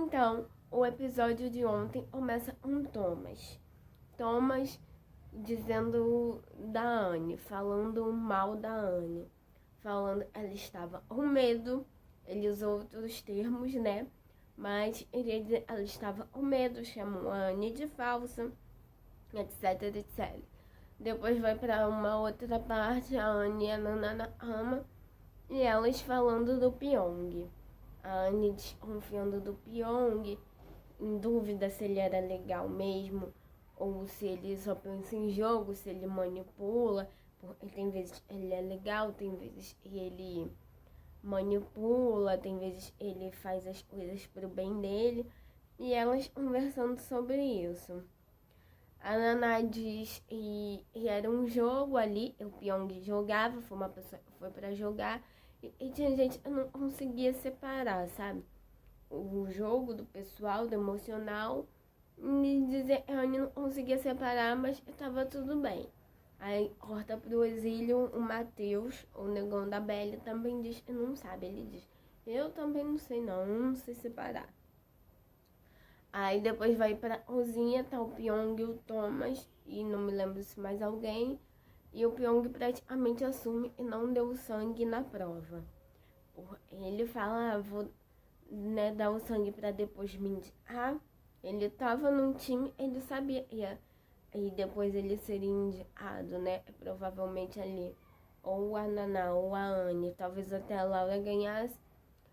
Então, o episódio de ontem começa com Thomas. Thomas dizendo da Anne, falando mal da Anne. Falando que ela estava com medo, ele usou outros termos, né? Mas ela estava com medo, chamou a Anne de falsa, etc, etc. Depois vai para uma outra parte, a Anne e a Nana na cama, e elas falando do Pyong. A Anne desconfiando do Pyong, em dúvida se ele era legal mesmo, ou se ele só pensa em jogo, se ele manipula, porque tem vezes ele é legal, tem vezes ele manipula, tem vezes ele faz as coisas pro bem dele, e elas conversando sobre isso. A Naná diz que era um jogo ali, o Pyong jogava, foi uma pessoa que foi pra jogar, e tinha gente que não conseguia separar, sabe? O jogo do pessoal, do emocional, e dizer que a Anne não conseguia separar, mas estava tudo bem. Aí corta pro exílio o Matheus, o negão da Belle, também diz que não sabe. Ele diz, eu também não sei não sei separar. Aí depois vai pra cozinha, tá o Pyong e o Thomas, e não me lembro se mais alguém. E o Pyong praticamente assume que não deu sangue na prova. Ele fala, vou dar o sangue pra depois me indicar. Ele tava num time, ele sabia. E depois ele seria indicado, né? Provavelmente ali. Ou a Naná ou a Anne. Talvez até a Laura ganhasse.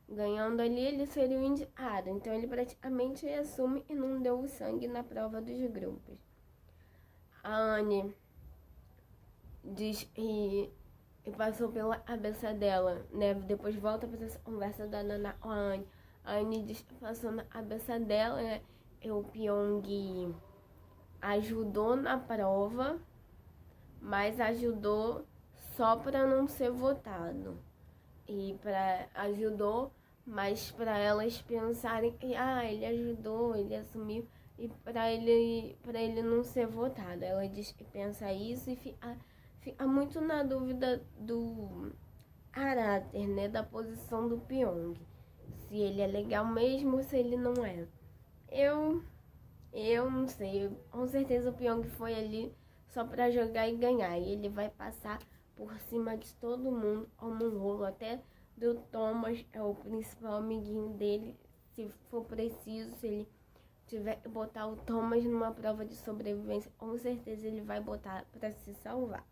Ganhando ali, ele seria o indicado. Então ele praticamente assume e não deu o sangue na prova dos grupos. A Anne diz que passou pela cabeça dela, né? Depois volta para essa conversa da Naná com a Anne. A Anne diz que passou na cabeça dela, né? O Pyong ajudou na prova, mas ajudou só para não ser votado. E ajudou, mas para elas pensarem que ele ajudou, ele assumiu, e para ele não ser votado. Ela diz que pensa isso e fica muito na dúvida do caráter, né, da posição do Pyong. Se ele é legal mesmo ou se ele não é. Eu não sei. Com certeza o Pyong foi ali só pra jogar e ganhar. E ele vai passar por cima de todo mundo como um rolo. Até do Thomas, é o principal amiguinho dele. Se for preciso, se ele tiver que botar o Thomas numa prova de sobrevivência, com certeza ele vai botar pra se salvar.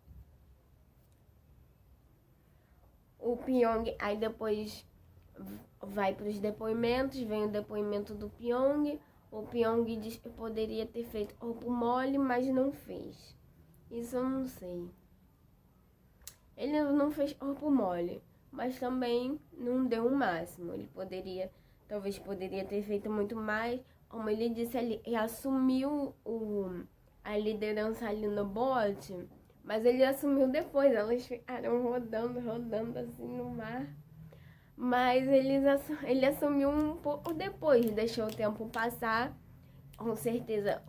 O Pyong, aí depois vai para os depoimentos, vem o depoimento do Pyong. O Pyong diz que poderia ter feito corpo mole, mas não fez. Isso eu não sei. Ele não fez corpo mole, mas também não deu o máximo. Ele talvez poderia ter feito muito mais. Como ele disse ali, ele assumiu a liderança ali no bote, mas ele assumiu depois. Elas ficaram rodando assim no mar. Mas ele assumiu um pouco depois, deixou o tempo passar. Com certeza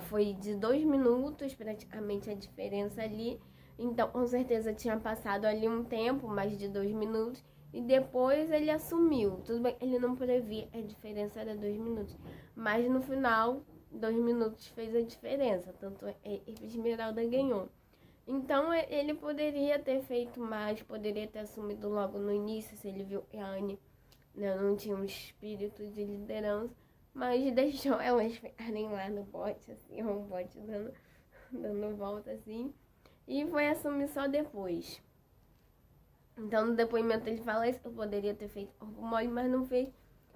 foi de 2 minutos praticamente a diferença ali. Então com certeza tinha passado ali um tempo, mais de 2 minutos. E depois ele assumiu. Tudo bem, ele não previa, a diferença era 2 minutos. Mas no final, 2 minutos fez a diferença. Tanto Esmeralda ganhou. Então ele poderia ter feito mais, poderia ter assumido logo no início, se ele viu que a Anne não tinha um espírito de liderança, mas deixou elas ficarem lá no bote, assim, um bote dando volta assim, e foi assumir só depois. Então no depoimento ele fala isso, eu poderia ter feito corpo mole, mas não fez,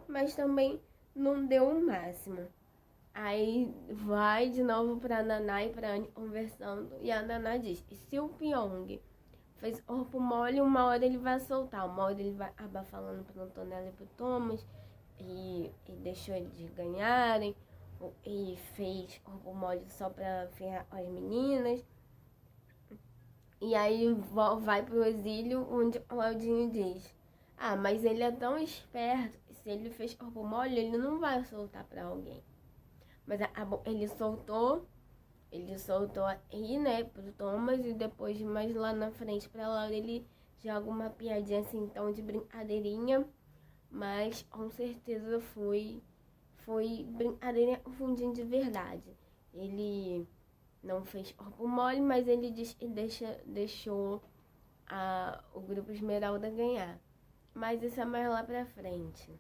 mas também não deu o máximo. Aí vai de novo pra Naná e pra Anne conversando. E a Naná diz, se o Pyong fez corpo mole, uma hora ele vai soltar. Uma hora ele vai acabar falando pro Antonella e pro Thomas. E deixou eles ganharem. E fez corpo mole só pra ferrar as meninas. E aí vai pro exílio, onde o Claudinho diz, mas ele é tão esperto. Se ele fez corpo mole, ele não vai soltar pra alguém. Mas ele soltou aí, né, pro Thomas, e depois, mais lá na frente pra Laura, ele joga uma piadinha assim, então de brincadeirinha, mas com certeza foi brincadeira confundinho de verdade. Ele não fez corpo mole, mas ele deixou o grupo Esmeralda ganhar. Mas isso é mais lá pra frente.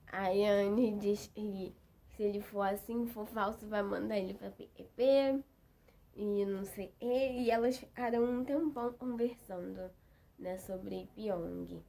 A Anne diz que se ele for assim, for falso, vai mandar ele pra PQP. E não sei. E elas ficaram um tempão conversando, né, sobre Pyong.